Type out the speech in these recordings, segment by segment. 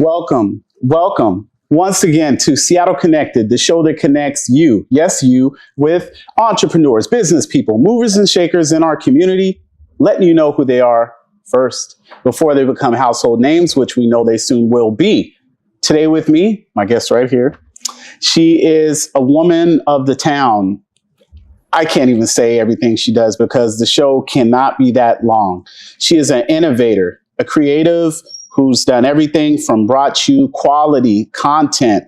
welcome once again to Seattle Connected, the show that connects you, yes, you, with entrepreneurs, business people, movers and shakers in our community, letting you know who they are first before they become household names, which we know they soon will be. Today with me, my guest right here, she is a woman of the town. I can't even say everything she does because the show cannot be that long. She is an innovator, a creative who's done everything from brought you quality content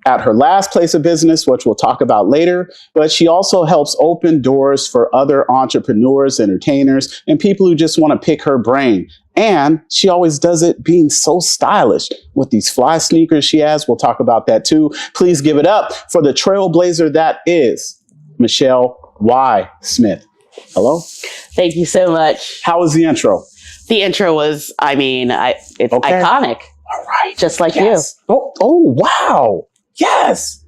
at her last place of business, which we'll talk about later. But she also helps open doors for other entrepreneurs, entertainers, and people who just want to pick her brain. And she always does it being so stylish with these fly sneakers she has. We'll talk about that too. Please give it up for the trailblazer that is Michele Y. Smith. Hello. Thank you so much. How was the intro? The intro was, it's Okay. iconic. All right. Just like Yes. Oh, wow. Yes.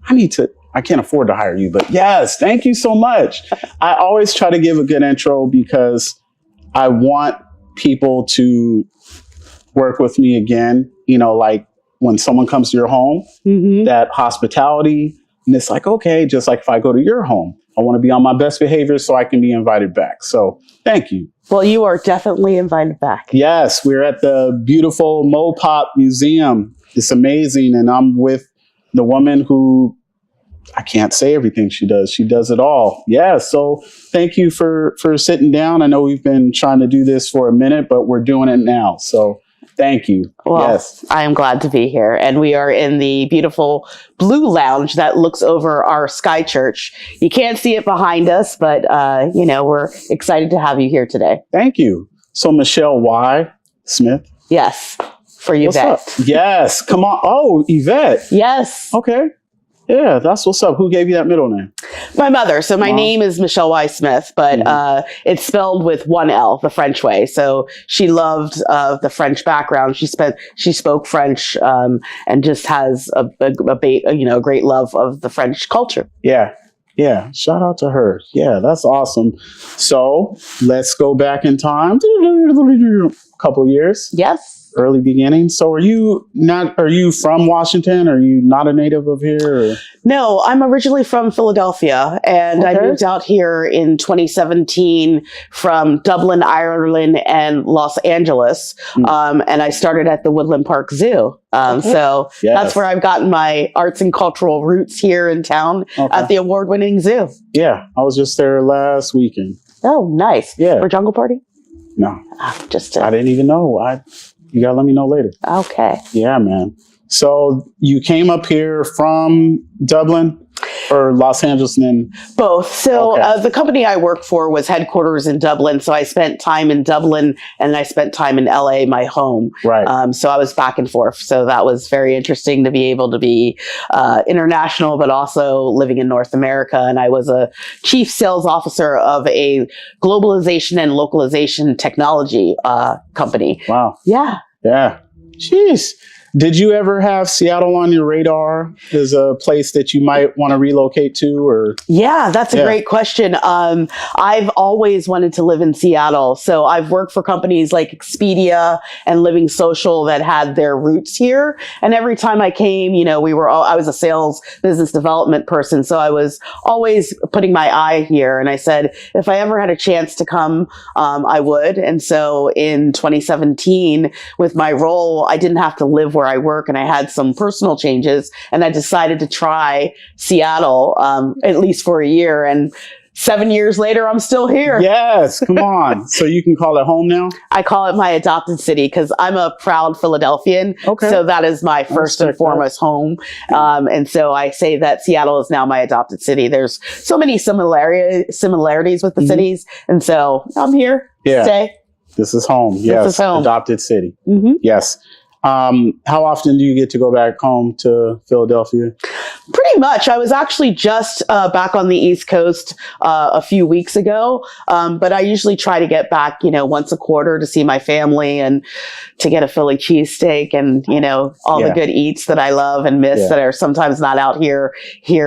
I can't afford to hire you, but yes, thank you so much. I always try to give a good intro because I want people to work with me again. You know, like when someone comes to your home, that hospitality, and it's like, okay, just like if I go to your home, I want to be on my best behavior so I can be invited back. So thank you. Well, you are definitely invited back. Yes, we're at the beautiful MoPop Museum. It's amazing. And I'm with the woman who, I can't say everything she does. She does it all. Yeah. So thank you for sitting down. I know we've been trying to do this for a minute, but we're doing it now. So thank you. Well, yes. I am glad to be here. And we are in the beautiful Blue Lounge that looks over our Sky Church. You can't see it behind us, but, we're excited to have you here today. Thank you. So Michele Y. Smith. Yes. For What's Yvette. up? Yes. Come on. Oh, Yvette. Yes. Okay. Yeah, that's what's up. Who gave you that middle name? My mother. So my name is Michele Y. Smith, but it's spelled with one L, the French way. So she loved the French background. She spoke French and just has a great love of the French culture. Yeah. Yeah. Shout out to her. Yeah, that's awesome. So let's go back in time. Couple years. Yes. Early beginnings. So are you from Washington? Are you not a native of here? Or? No, I'm originally from Philadelphia, and I moved out here in 2017 from Dublin, Ireland, and Los Angeles. And I started at the Woodland Park Zoo. So that's where I've gotten my arts and cultural roots here in town at the award-winning zoo. Yeah, I was just there last weekend. Oh, nice. Yeah. For Jungle Party? No. I didn't even know. You gotta let me know later. Okay. Yeah, man. So you came up here from Dublin or Los Angeles and then? Both. So the company I worked for was headquarters in Dublin. So I spent time in Dublin and I spent time in LA, my home. Right. So I was back and forth. So that was very interesting to be able to be international, but also living in North America. And I was a chief sales officer of a globalization and localization technology company. Wow. Yeah. Yeah. Jeez. Did you ever have Seattle on your radar as a place that you might want to relocate to? Or yeah, that's a great question. I've always wanted to live in Seattle. So I've worked for companies like Expedia and Living Social that had their roots here. And every time I came, I was a sales business development person. So I was always putting my eye here. And I said, if I ever had a chance to come, I would. And so in 2017, with my role, I didn't have to live where I work, and I had some personal changes, and I decided to try Seattle, at least for a year. And 7 years later, I'm still here. Yes, come on. So you can call it home now? I call it my adopted city because I'm a proud Philadelphian. Okay. So that is my first and foremost home. And so I say that Seattle is now my adopted city. There's so many similarities with the cities. And so I'm here to stay. This is home. Yes. This is home. Adopted city. Yes. How often do you get to go back home to Philadelphia? Pretty much. I was actually just back on the East Coast a few weeks ago, but I usually try to get back, once a quarter to see my family and to get a Philly cheesesteak and, all the good eats that I love and miss that are sometimes not out here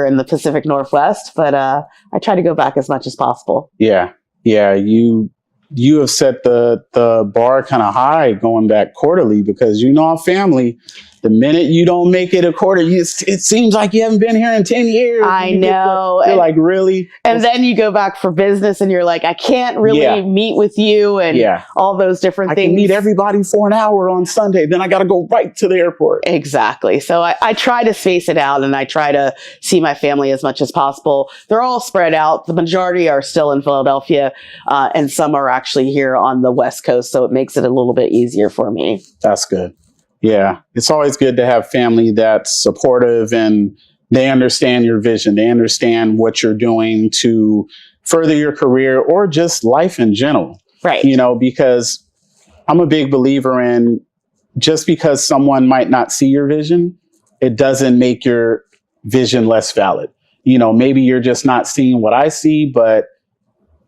in the Pacific Northwest. But I try to go back as much as possible. Yeah. Yeah. You you have set the bar kind of high going back quarterly, because our family, the minute you don't make it a quarter, it seems like you haven't been here in 10 years. I know. You're like, really? And then you go back for business and you're like, I can't really meet with you and all those different things. I can meet everybody for an hour on Sunday. Then I got to go right to the airport. Exactly. So I try to space it out, and I try to see my family as much as possible. They're all spread out. The majority are still in Philadelphia, and some are actually here on the West Coast. So it makes it a little bit easier for me. That's good. Yeah, it's always good to have family that's supportive and they understand your vision. They understand what you're doing to further your career or just life in general. Right. Because I'm a big believer in, just because someone might not see your vision, it doesn't make your vision less valid. Maybe you're just not seeing what I see, but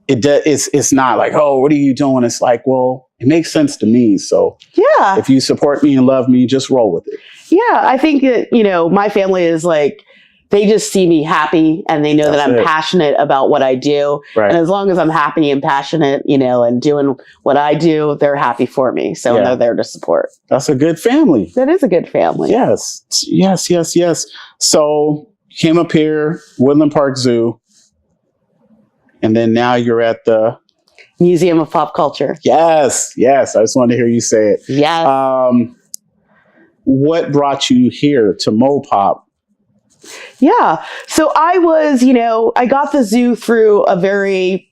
it's not like, oh, what are you doing? It's like, well, it makes sense to me. So if you support me and love me, just roll with it. Yeah, I think that, my family is like, they just see me happy and they know that I'm passionate about what I do. Right. And as long as I'm happy and passionate, and doing what I do, they're happy for me. So they're there to support. That's a good family. That is a good family. Yes. So came up here, Woodland Park Zoo. And then now you're at the Museum of Pop Culture. Yes. I just wanted to hear you say it. Yes. What brought you here to MoPop? Yeah. So I was, I got the zoo through a very,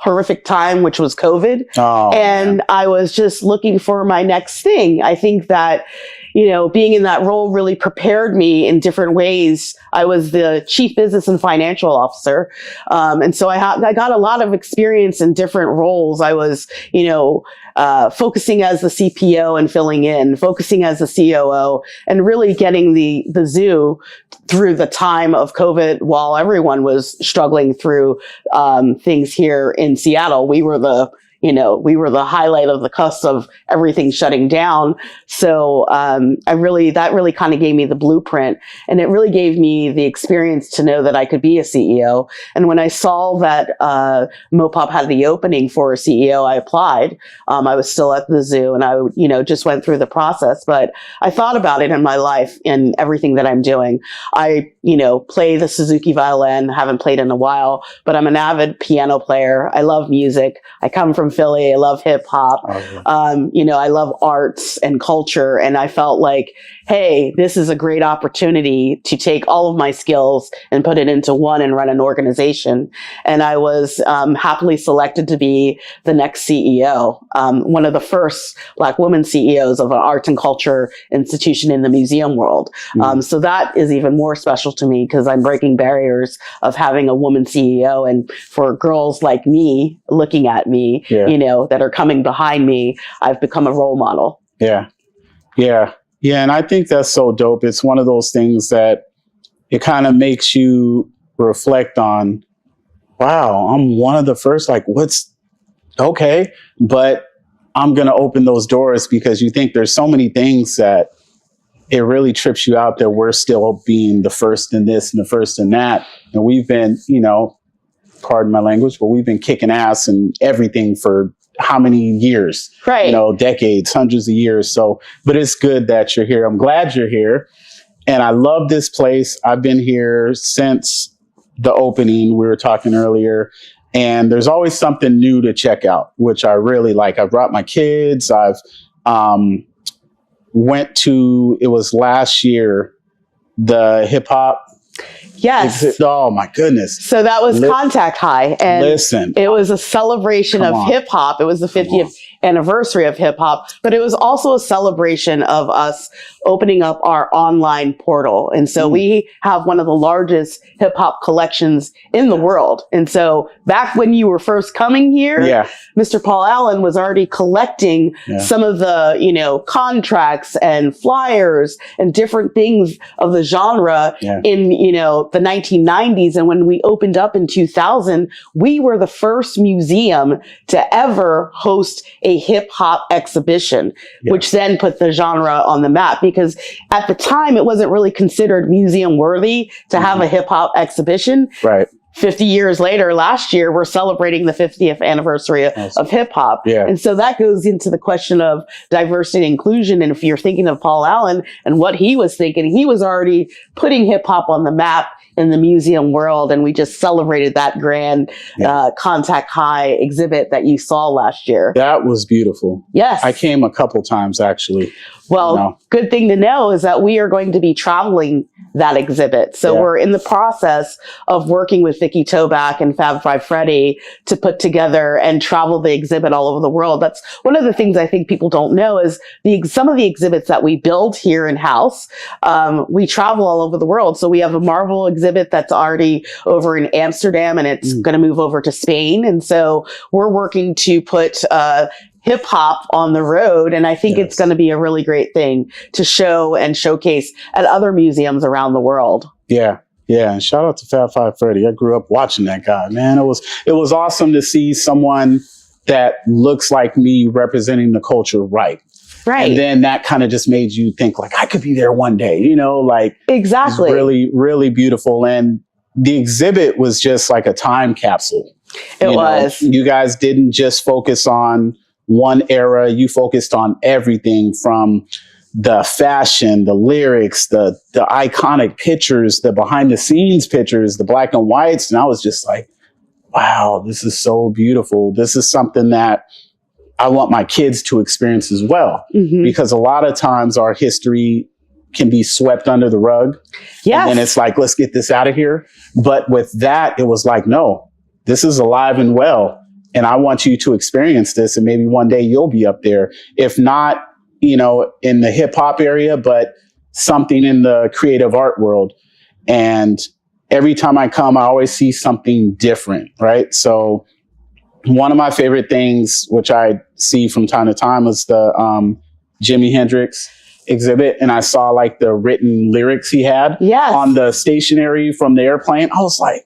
horrific time, which was COVID. Oh, and man. I was just looking for my next thing. I think that, being in that role really prepared me in different ways. I was the chief business and financial officer. And so I got a lot of experience in different roles. I was, focusing as the CPO and filling in, focusing as the COO, and really getting the zoo through the time of COVID while everyone was struggling through things here in Seattle. We were the highlight of the cusp of everything shutting down. So that really kind of gave me the blueprint, and it really gave me the experience to know that I could be a CEO. And when I saw that MoPop had the opening for a CEO, I applied. I was still at the zoo, and I just went through the process. But I thought about it in my life and everything that I'm doing. I play the Suzuki violin, haven't played in a while, but I'm an avid piano player. I love music. I come from Philly. I love hip hop. I love arts and culture. And I felt like, hey, this is a great opportunity to take all of my skills and put it into one and run an organization. And I was happily selected to be the next CEO, one of the first Black women CEOs of an arts and culture institution in the museum world. So that is even more special to me because I'm breaking barriers of having a woman CEO. And for girls like me looking at me, that are coming behind me, I've become a role model. Yeah, and I think that's so dope. It's one of those things that it kind of makes you reflect on, wow, I'm one of the first, but I'm going to open those doors, because you think there's so many things that it really trips you out that we're still being the first in this and the first in that. And we've been, pardon my language, but we've been kicking ass and everything for how many years, right? Decades, hundreds of years. So, but it's good that you're here. I'm glad you're here. And I love this place. I've been here since the opening. We were talking earlier, and there's always something new to check out, which I really like. I brought my kids. I've went to, it was last year, the hip hop. Yes. Oh my goodness. So that was Contact High. And it was a celebration of hip hop. It was the 50th anniversary of hip hop, but it was also a celebration of us opening up our online portal. And so we have one of the largest hip hop collections in the world. And so back when you were first coming here, Mr. Paul Allen was already collecting some of the, contracts and flyers and different things of the genre in, the 1990s. And when we opened up in 2000, we were the first museum to ever host a hip hop exhibition, which then put the genre on the map, because at the time it wasn't really considered museum worthy to have a hip hop exhibition. Right. 50 years later, last year, we're celebrating the 50th anniversary of hip hop. Yeah. And so that goes into the question of diversity and inclusion. And if you're thinking of Paul Allen and what he was thinking, he was already putting hip hop on the map in the museum world. And we just celebrated that grand Contact High exhibit that you saw last year. That was beautiful. Yes. I came a couple times, actually. Well, good thing to know is that we are going to be traveling that exhibit. So we're in the process of working with Vicky Toback and Fab Five Freddy to put together and travel the exhibit all over the world. That's one of the things I think people don't know is some of the exhibits that we build here in-house, we travel all over the world. So we have a Marvel exhibit that's already over in Amsterdam and it's going to move over to Spain. And so we're working to put hip hop on the road. And I think it's going to be a really great thing to show and showcase at other museums around the world. Yeah. Yeah. And shout out to Fab Five Freddy. I grew up watching that guy, man. It was awesome to see someone that looks like me representing the culture right. Right. And then that kind of just made you think like, I could be there one day, you know, like exactly. It's really, really beautiful. And the exhibit was just like a time capsule. It was. You guys didn't just focus on one era, you focused on everything from the fashion, the lyrics, the iconic pictures, the behind the scenes pictures, the black and whites. And I was just like, wow, this is so beautiful. This is something that I want my kids to experience as well. Because a lot of times our history can be swept under the rug. Yes. And it's like, let's get this out of here. But with that, it was like, no, this is alive and well. And I want you to experience this. And maybe one day you'll be up there. If not, you know, in the hip hop area, but something in the creative art world. And every time I come, I always see something different, right? So one of my favorite things, which I see from time to time, is the Jimi Hendrix exhibit. And I saw like the written lyrics he had on the stationery from the airplane. I was like,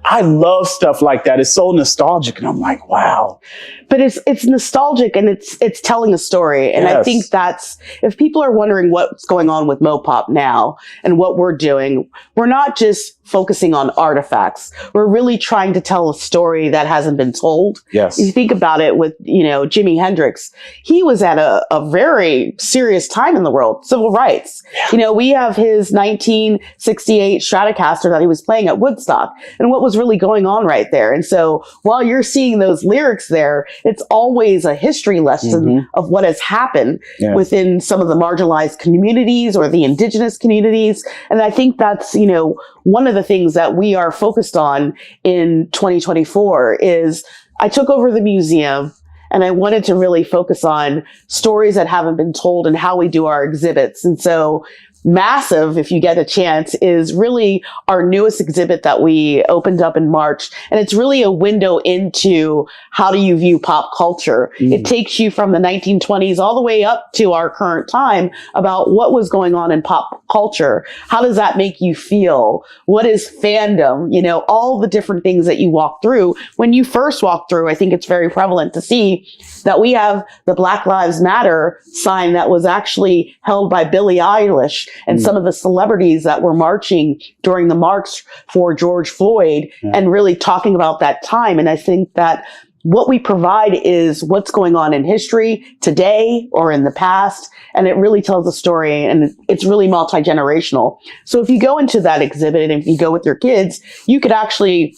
I love stuff like that. It's so nostalgic. And I'm like, wow. But it's nostalgic and it's telling a story. And I think that's, if people are wondering what's going on with MoPop now and what we're doing, we're not just focusing on artifacts. We're really trying to tell a story that hasn't been told. Yes. You think about it with, you know, Jimi Hendrix. He was at a very serious time in the world, civil rights. Yeah. You know, we have his 1968 Stratocaster that he was playing at Woodstock and what was really going on right there. And so while you're seeing those lyrics there, it's always a history lesson of what has happened within some of the marginalized communities or the indigenous communities. And I think that's, you know, one of the things that we are focused on in 2024 is I took over the museum and I wanted to really focus on stories that haven't been told and how we do our exhibits. And so Massive, if you get a chance, is really our newest exhibit that we opened up in March. And it's really a window into how do you view pop culture. It takes you from the 1920s all the way up to our current time about what was going on in pop culture. How does that make you feel? What is fandom? You know, all the different things that you walk through. When you first walk through, I think it's very prevalent to see that we have the Black Lives Matter sign that was actually held by Billie Eilish and some of the celebrities that were marching during the march for George Floyd and really talking about that time. And I think that what we provide is what's going on in history today or in the past. And it really tells a story and it's really multi-generational. So if you go into that exhibit and if you go with your kids, you could actually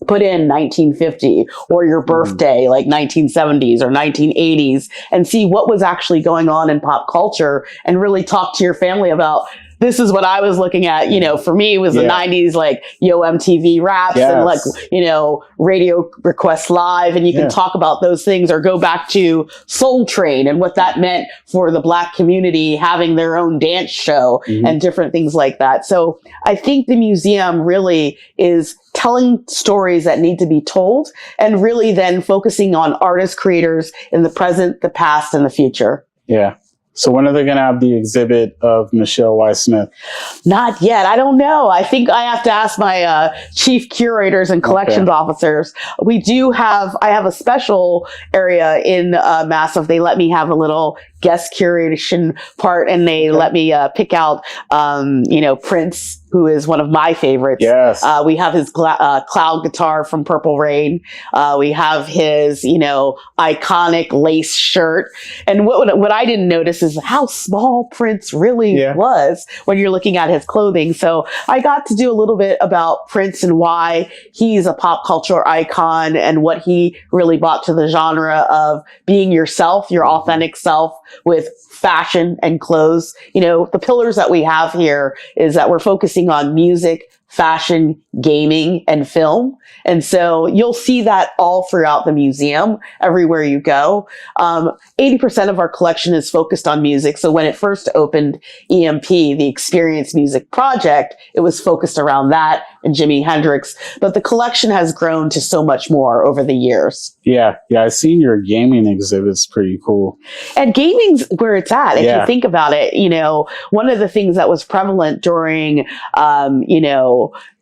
put in 1950 or your birthday, like 1970s or 1980s, and see what was actually going on in pop culture and really talk to your family about, this is what I was looking at. You know, for me, it was the 90s, like Yo MTV Raps and like, you know, Radio Request Live. And you can talk about those things or go back to Soul Train and what that meant for the Black community having their own dance show and different things like that. So I think the museum really is telling stories that need to be told and really then focusing on artists, creators in the present, the past, and the future. Yeah. So when are they going to have the exhibit of Michele Y. Smith? Not yet. I don't know. I think I have to ask my chief curators and collections officers. I have a special area in Massive. They let me have a little guest curation part, and they let me pick out, Prince, who is one of my favorites. Yes. We have his cloud guitar from Purple Rain. We have his, iconic lace shirt. And what I didn't notice is how small Prince really was when you're looking at his clothing. So I got to do a little bit about Prince and why he's a pop culture icon and what he really brought to the genre of being yourself, your authentic self, with fashion and clothes. The pillars that we have here is that we're focusing on music, fashion, gaming, and film. And so you'll see that all throughout the museum, everywhere you go. 80% of our collection is focused on music. So when it first opened, EMP, the Experience Music Project, it was focused around that and Jimi Hendrix. But the collection has grown to so much more over the years. Yeah. I've seen your gaming exhibits. Pretty cool. And gaming's where it's at. If you think about it, one of the things that was prevalent during,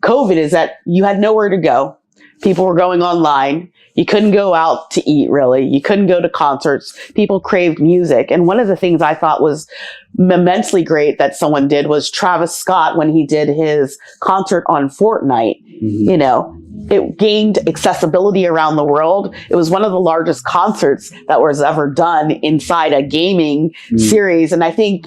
COVID is that you had nowhere to go. People were going online. You couldn't go out to eat, really. You couldn't go to concerts. People craved music. And one of the things I thought was immensely great that someone did was Travis Scott, when he did his concert on Fortnite, it gained accessibility around the world. It was one of the largest concerts that was ever done inside a gaming series. And I think,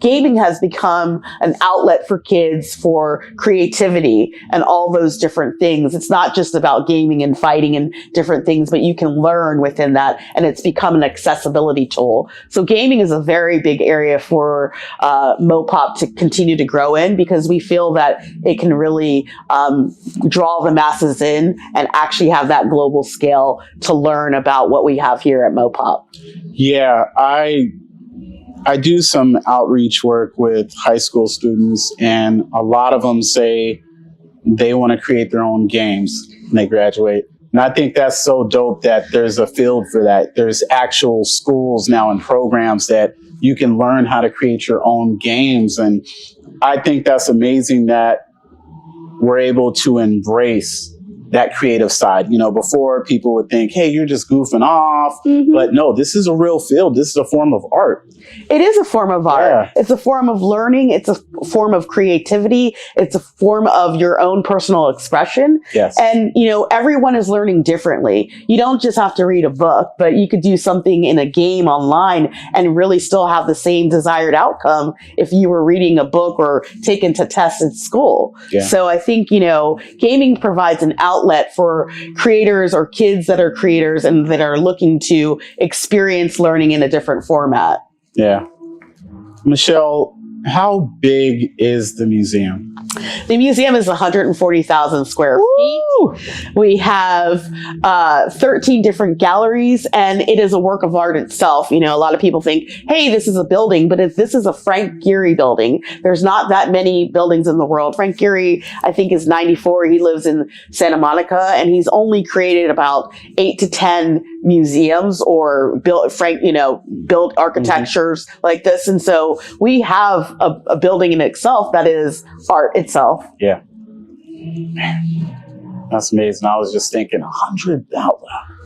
gaming has become an outlet for kids for creativity and all those different things. It's not just about gaming and fighting and different things, but you can learn within that, and it's become an accessibility tool. So gaming is a very big area for MoPop to continue to grow in, because we feel that it can really draw the masses in and actually have that global scale to learn about what we have here at MoPop. Yeah, I do some outreach work with high school students, and a lot of them say they want to create their own games when they graduate. And I think that's so dope that there's a field for that. There's actual schools now and programs that you can learn how to create your own games. And I think that's amazing that we're able to embrace that creative side. Before people would think, hey, you're just goofing off. But no, this is a real field. This is a form of art. It is a form of art. Yeah. It's a form of learning. It's a form of creativity. It's a form of your own personal expression. Yes. And, everyone is learning differently. You don't just have to read a book, but you could do something in a game online and really still have the same desired outcome if you were reading a book or taken to tests in school. Yeah. So I think, gaming provides an outlet for creators or kids that are creators and that are looking to experience learning in a different format. Yeah. Michele, how big is the museum? The museum is 140,000 square feet. We have 13 different galleries, and it is a work of art itself. A lot of people think, hey, this is a building, but this is a Frank Gehry building. There's not that many buildings in the world. Frank Gehry, I think, is 94. He lives in Santa Monica, and he's only created about 8 to 10 museums or built architectures like this. And so we have a building in itself that is art itself. Yeah. That's amazing. I was just thinking 100,000.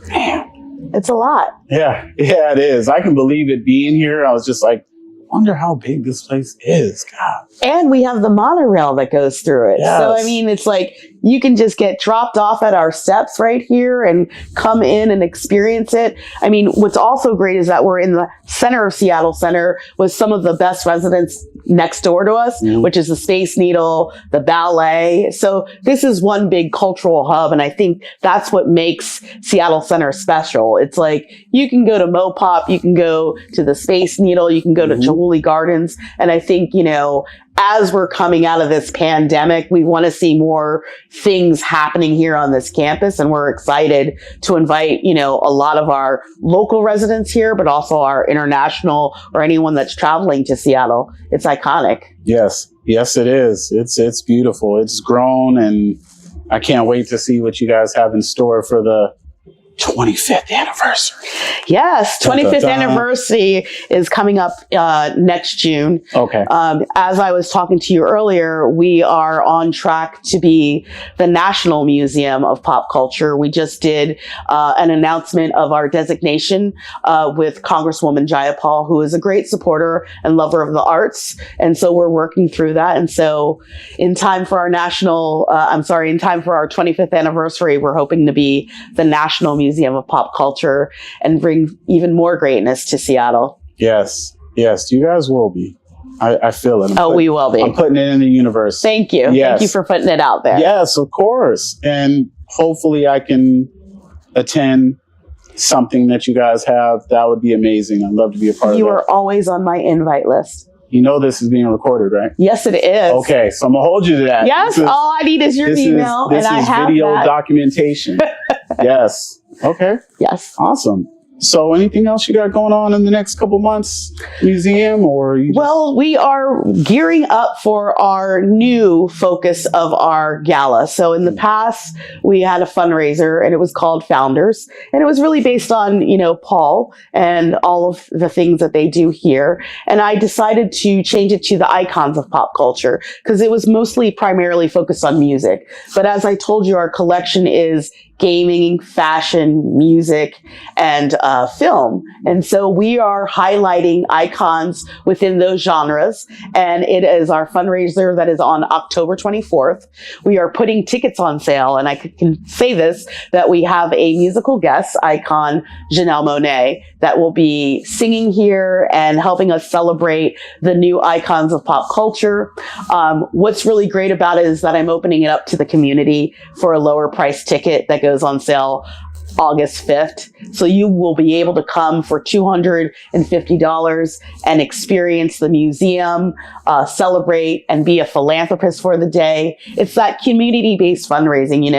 Man. It's a lot. Yeah, it is. I can believe it being here. I was just like, wonder how big this place is. God. And we have the monorail that goes through it. Yes. So, it's like you can just get dropped off at our steps right here and come in and experience it. What's also great is that we're in the center of Seattle Center with some of the best residents next door to us, which is the Space Needle, the ballet. So this is one big cultural hub. And I think that's what makes Seattle Center special. It's like you can go to MoPop, you can go to the Space Needle, you can go to Julie Gardens. And I think, as we're coming out of this pandemic, we want to see more things happening here on this campus. And we're excited to invite, a lot of our local residents here, but also our international or anyone that's traveling to Seattle. It's iconic. Yes, it is. It's beautiful. It's grown, and I can't wait to see what you guys have in store for 25th anniversary. Yes, Dun, dun, 25th dun. anniversary is coming up next June. Okay. As I was talking to you earlier, we are on track to be the National Museum of Pop Culture. We just did an announcement of our designation with Congresswoman Jayapal, who is a great supporter and lover of the arts. And so we're working through that. And so in time for our in time for our 25th anniversary, we're hoping to be the National Museum of Pop Culture and bring even more greatness to Seattle. Yes. You guys will be. I feel it. We will be. I'm putting it in the universe. Thank you. Yes. Thank you for putting it out there. Yes, of course. And hopefully I can attend something that you guys have. That would be amazing. I'd love to be a part of it. You are always on my invite list. You know this is being recorded, right? Yes, it is. Okay, so I'm going to hold you to that. Yes, all I need is your email, and I have video that. documentation. Yes. Okay. Yes. Awesome. So anything else you got going on in the next couple months, museum, or you Well, we are gearing up for our new focus of our gala. So in the past, we had a fundraiser and it was called Founders. And it was really based on, Paul and all of the things that they do here. And I decided to change it to the Icons of Pop Culture because it was primarily focused on music. But as I told you, our collection is gaming, fashion, music, and film. And so we are highlighting icons within those genres. And it is our fundraiser that is on October 24th. We are putting tickets on sale. And I can say this, that we have a musical guest icon, Janelle Monáe, that will be singing here and helping us celebrate the new icons of pop culture. What's really great about it is that I'm opening it up to the community for a lower price ticket that goes on sale August 5th. So you will be able to come for $250 and experience the museum, celebrate and be a philanthropist for the day. It's that community-based fundraising.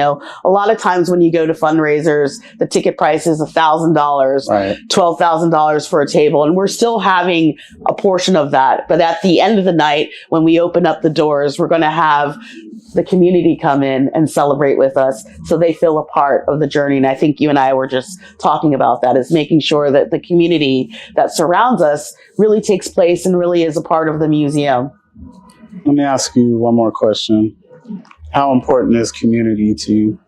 A lot of times when you go to fundraisers, the ticket price is $1,000, Right. $12,000 for a table. And we're still having a portion of that. But at the end of the night, when we open up the doors, we're going to have the community come in and celebrate with us so they feel a part of the journey. And I think you and I were just talking about that, is making sure that the community that surrounds us really takes place and really is a part of the museum. Let me ask you one more question. How important is community to you?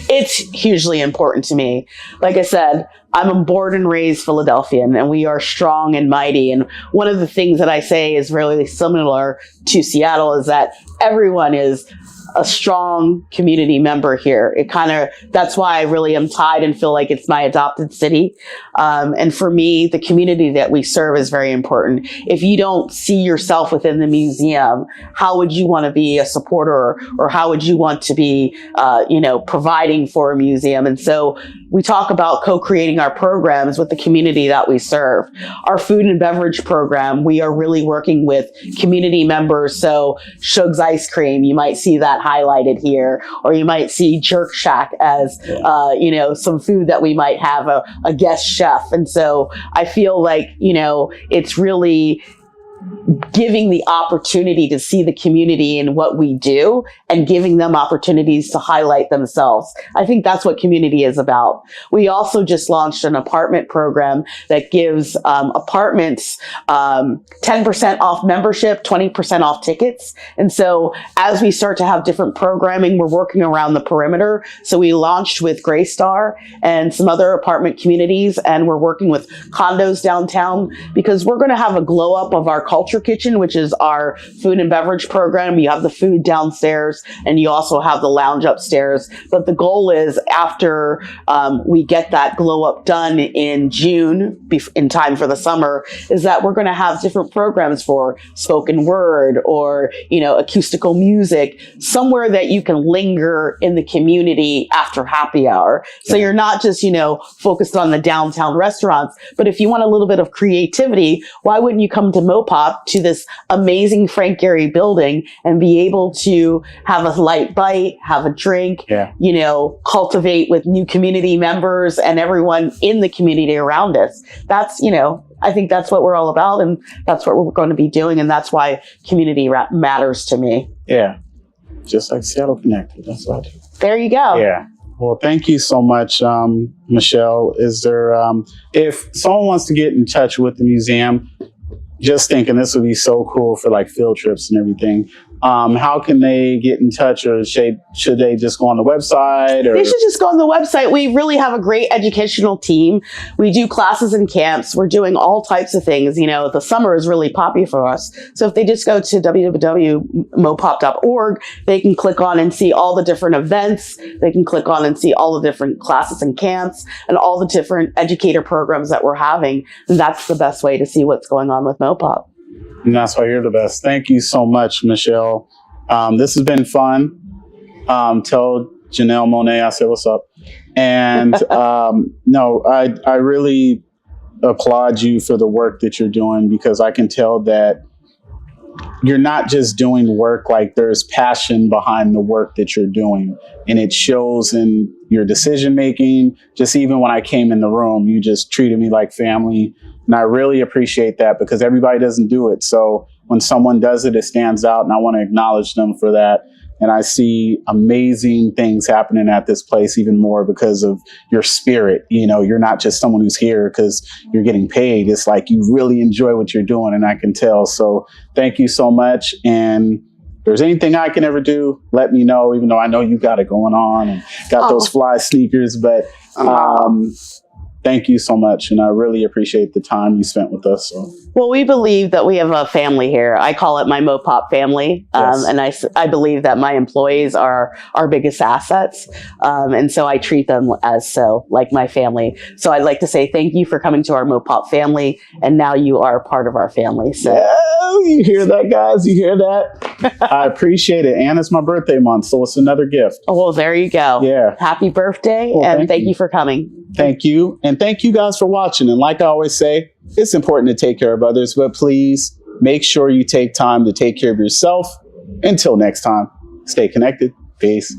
It's hugely important to me. Like I said, I'm a born and raised Philadelphian, and we are strong and mighty. And one of the things that I say is really similar to Seattle is that everyone is a strong community member here. That's why I really am tied and feel like it's my adopted city. And for me, the community that we serve is very important. If you don't see yourself within the museum, how would you want to be a supporter, or how would you want to be, providing for a museum? And so we talk about co-creating our programs with the community that we serve. Our food and beverage program, we are really working with community members. So Shug's Ice Cream, you might see that highlighted here, or you might see Jerk Shack as, some food that we might have a guest chef. And so I feel like, it's really giving the opportunity to see the community in what we do and giving them opportunities to highlight themselves. I think that's what community is about. We also just launched an apartment program that gives apartments 10% off membership, 20% off tickets. And so as we start to have different programming, we're working around the perimeter. So we launched with Greystar and some other apartment communities, and we're working with condos downtown because we're going to have a glow up of our culture kitchen, which is our food and beverage program. You have the food downstairs and you also have the lounge upstairs. But the goal is after we get that glow up done in June, in time for the summer, is that we're going to have different programs for spoken word or, acoustical music, somewhere that you can linger in the community after happy hour. So you're not just, focused on the downtown restaurants, but if you want a little bit of creativity, why wouldn't you come to MoPop, to this amazing Frank Gehry building, and be able to have a light bite, have a drink, cultivate with new community members and everyone in the community around us. That's, I think that's what we're all about, and that's what we're going to be doing. And that's why community matters to me. Yeah. Just like Seattle Connected. That's what I do. There you go. Yeah. Well, thank you so much, Michele. Is there, if someone wants to get in touch with the museum, just thinking this would be so cool for like field trips and everything. How can they get in touch, or should they just go on the website? Or? They should just go on the website. We really have a great educational team. We do classes and camps. We're doing all types of things. You know, the summer is really poppy for us. So if they just go to www.mopop.org, they can click on and see all the different events. They can click on and see all the different classes and camps and all the different educator programs that we're having. And that's the best way to see what's going on with MoPop. And that's why you're the best. Thank you so much, Michele. This has been fun. Tell Janelle Monáe I said what's up. And no, I really applaud you for the work that you're doing, because I can tell that you're not just doing work, like there's passion behind the work that you're doing. And it shows in your decision making. Just even when I came in the room, you just treated me like family. And I really appreciate that, because everybody doesn't do it. So when someone does it, it stands out, and I want to acknowledge them for that. And I see amazing things happening at this place even more because of your spirit. You know, you're not just someone who's here because you're getting paid. It's like you really enjoy what you're doing, and I can tell. So thank you so much. And if there's anything I can ever do, let me know, even though I know you got it going on and got those fly sneakers. But thank you so much. And I really appreciate the time you spent with us. So. Well, we believe that we have a family here. I call it my MoPop family. Yes. And I believe that my employees are our biggest assets. And so I treat them as so, like my family. So I'd like to say thank you for coming to our MoPop family. And now you are part of our family. So yeah, you hear that, guys? You hear that? I appreciate it. And it's my birthday month, so it's another gift. Oh, well, there you go. Yeah. Happy birthday. Well, and thank you for coming. Thank you. And thank you guys for watching. And like I always say, it's important to take care of others, but please make sure you take time to take care of yourself. Until next time, stay connected. Peace.